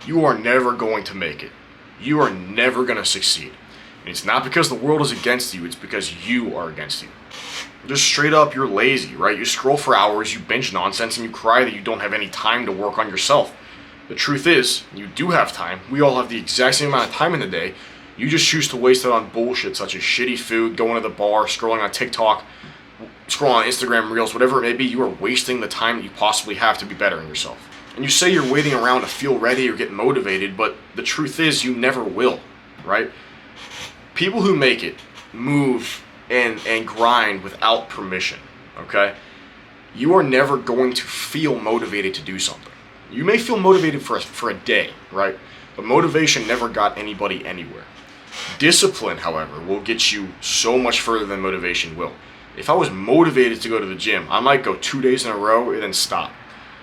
you are never going to make it. You are never going to succeed. And it's not because the world is against you, it's because you are against you. Just straight up, you're lazy, right? You scroll for hours, you binge nonsense, and you cry that you don't have any time to work on yourself. The truth is, you do have time. We all have the exact same amount of time in the day. You just choose to waste it on bullshit such as shitty food, going to the bar, scrolling on TikTok, scrolling on Instagram Reels, whatever it may be. You are wasting the time that you possibly have to be bettering yourself. And you say you're waiting around to feel ready or get motivated, but the truth is you never will, right? People who make it move and grind without permission, okay? You are never going to feel motivated to do something. You may feel motivated for a day, right? But motivation never got anybody anywhere. Discipline, however, will get you so much further than motivation will. If I was motivated to go to the gym, I might go 2 days in a row and then stop.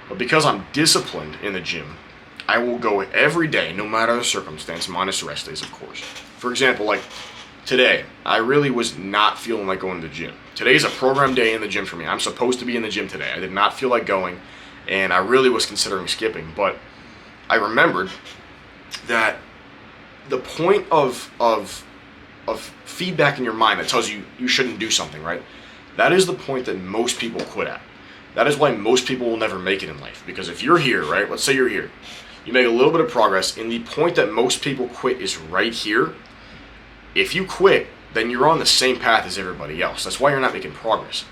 But because I'm disciplined in the gym, I will go every day, no matter the circumstance, minus rest days, of course. For example, like today, I really was not feeling like going to the gym. Today's a program day in the gym for me. I'm supposed to be in the gym today. I did not feel like going, and I really was considering skipping. But I remembered that the point of feedback in your mind that tells you you shouldn't do something, right? That is the point that most people quit at. That is why most people will never make it in life. Because if you're here, right, let's say you're here, you make a little bit of progress, and the point that most people quit is right here. If you quit, then you're on the same path as everybody else. That's why you're not making progress.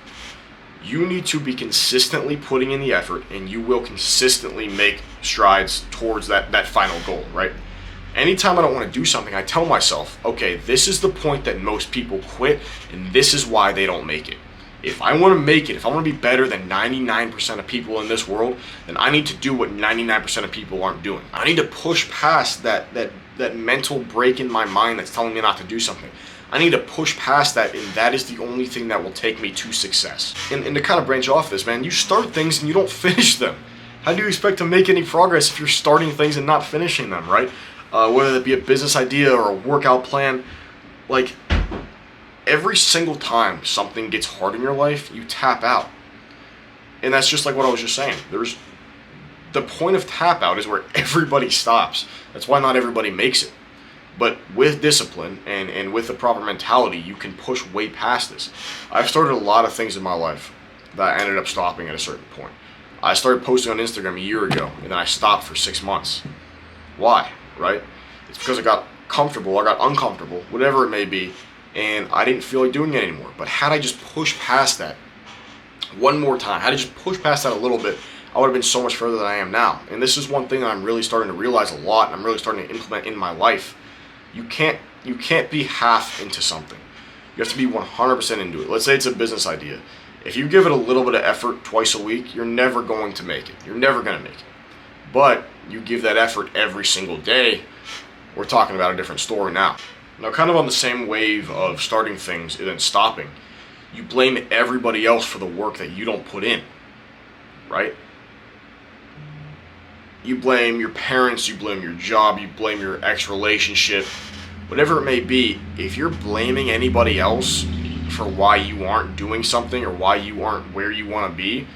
You need to be consistently putting in the effort, and you will consistently make strides towards that final goal, right? Anytime I don't want to do something, I tell myself, okay, this is the point that most people quit, and this is why they don't make it. If I want to make it, if I want to be better than 99% of people in this world, then I need to do what 99% of people aren't doing. I need to push past that mental break in my mind that's telling me not to do something. I need to push past that, and that is the only thing that will take me to success. And to kind of branch off this, man, you start things and you don't finish them. How do you expect to make any progress if you're starting things and not finishing them, right? Whether it be a business idea or a workout plan, like every single time something gets hard in your life, you tap out. And that's just like what I was just saying. The point of tap out is where everybody stops. That's why not everybody makes it. But with discipline and with the proper mentality, you can push way past this. I've started a lot of things in my life that I ended up stopping at a certain point. I started posting on Instagram a year ago, and then I stopped for 6 months. Why, right? It's because I got comfortable, I got uncomfortable, whatever it may be, and I didn't feel like doing it anymore. But had I just pushed past that one more time, had I just pushed past that a little bit, I would have been so much further than I am now. And this is one thing that I'm really starting to realize a lot, and I'm really starting to implement in my life. You can't be half into something. You have to be 100% into it. Let's say it's a business idea. If you give it a little bit of effort twice a week, you're never going to make it. You're never going to make it. But you give that effort every single day, we're talking about a different story now. Now, kind of on the same wave of starting things and then stopping, you blame everybody else for the work that you don't put in, right? You blame your parents, you blame your job, you blame your ex-relationship, whatever it may be. If you're blaming anybody else for why you aren't doing something or why you aren't where you want to be,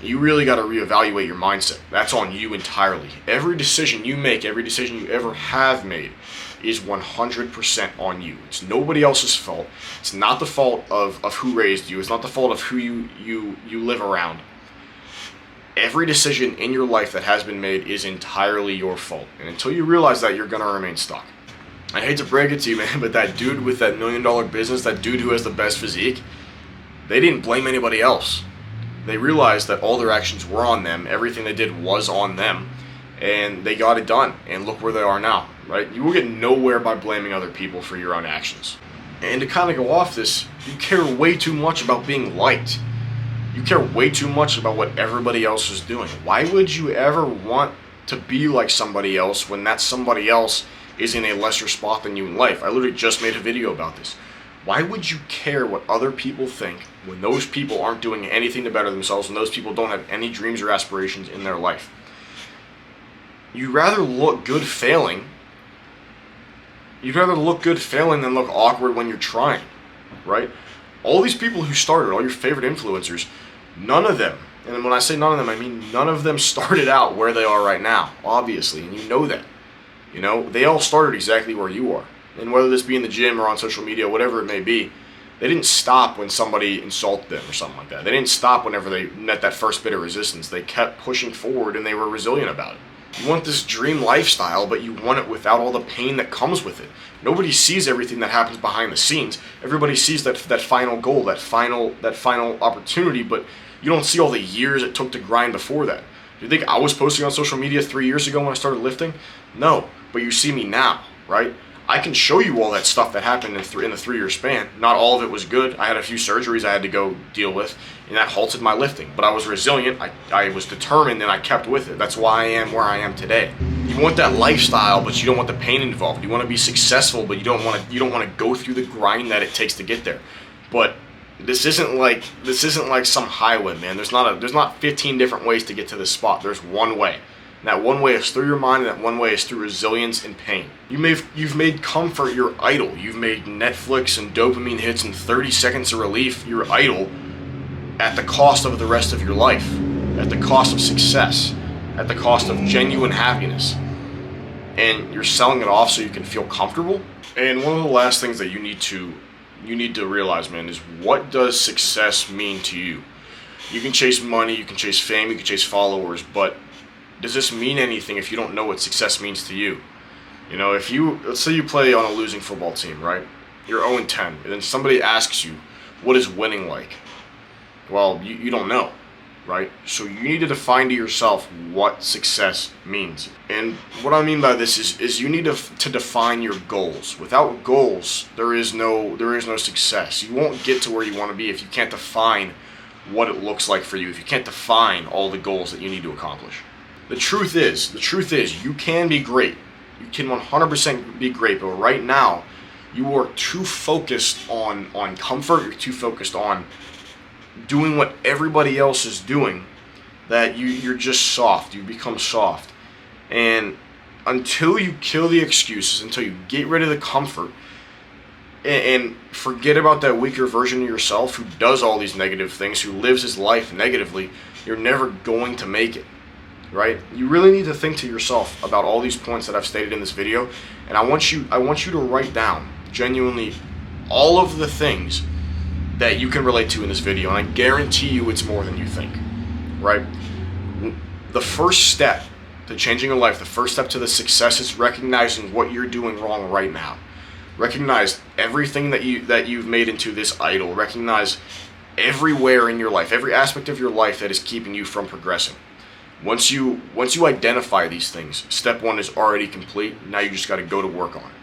you really got to reevaluate your mindset. That's on you entirely. Every decision you make, every decision you ever have made is 100% on you. It's nobody else's fault. It's not the fault of who raised you. It's not the fault of who you live around. Every decision in your life that has been made is entirely your fault. And until you realize that, you're going to remain stuck. I hate to break it to you, man, but that dude with that $1 million business, that dude who has the best physique, they didn't blame anybody else. They realized that all their actions were on them. Everything they did was on them. And they got it done. And look where they are now, right? You will get nowhere by blaming other people for your own actions. And to kind of go off this, you care way too much about being liked. You care way too much about what everybody else is doing. Why would you ever want to be like somebody else when that somebody else is in a lesser spot than you in life? I literally just made a video about this. Why would you care what other people think when those people aren't doing anything to better themselves and those people don't have any dreams or aspirations in their life? You'd rather look good failing. You'd rather look good failing than look awkward when you're trying, right? All these people who started, all your favorite influencers, none of them And when I say none of them, I mean none of them started out where they are right now, obviously, and you know that. You know, they all started exactly where you are. And whether this be in the gym or on social media, whatever it may be, they didn't stop when somebody insulted them or something like that. They didn't stop whenever they met that first bit of resistance. They kept pushing forward and they were resilient about it. You want this dream lifestyle, but you want it without all the pain that comes with it. Nobody sees everything that happens behind the scenes. Everybody sees that final goal, that final opportunity, but you don't see all the years it took to grind before that. Do you think I was posting on social media 3 years ago when I started lifting? No, but you see me now, right? I can show you all that stuff that happened in the 3-year span. Not all of it was good. I had a few surgeries I had to go deal with, and that halted my lifting. But I was resilient, I was determined, and I kept with it. That's why I am where I am today. You want that lifestyle, but you don't want the pain involved. You want to be successful, but you don't want to go through the grind that it takes to get there. But this isn't like some highway, man. There's not 15 different ways to get to this spot. There's one way. And that one way is through your mind, and that one way is through resilience and pain. You've made comfort your idol. You've made Netflix and dopamine hits and 30 seconds of relief your idol at the cost of the rest of your life, at the cost of success, at the cost of genuine happiness. And you're selling it off so you can feel comfortable. And one of the last things that you need to realize, man, is what does success mean to you? You can chase money, you can chase fame, you can chase followers, but does this mean anything if you don't know what success means to you? You know, let's say you play on a losing football team, right? You're 0-10, and then somebody asks you, what is winning like? Well, you don't know, right? So you need to define to yourself what success means. And what I mean by this is you need to define your goals. Without goals, there is no success. You won't get to where you want to be if you can't define what it looks like for you, if you can't define all the goals that you need to accomplish. The truth is, you can be great. You can 100% be great, but right now, you are too focused on comfort. You're too focused on doing what everybody else is doing that you're just soft. You become soft. And until you kill the excuses, until you get rid of the comfort, and forget about that weaker version of yourself who does all these negative things, who lives his life negatively, you're never going to make it. Right? You really need to think to yourself about all these points that I've stated in this video, and I want you to write down genuinely all of the things that you can relate to in this video, and I guarantee you it's more than you think. Right? The first step to changing your life, the first step to the success is recognizing what you're doing wrong right now. Recognize everything that you've made into this idol. Recognize everywhere in your life, every aspect of your life that is keeping you from progressing. Once you identify these things, step one is already complete. Now you just got to go to work on it.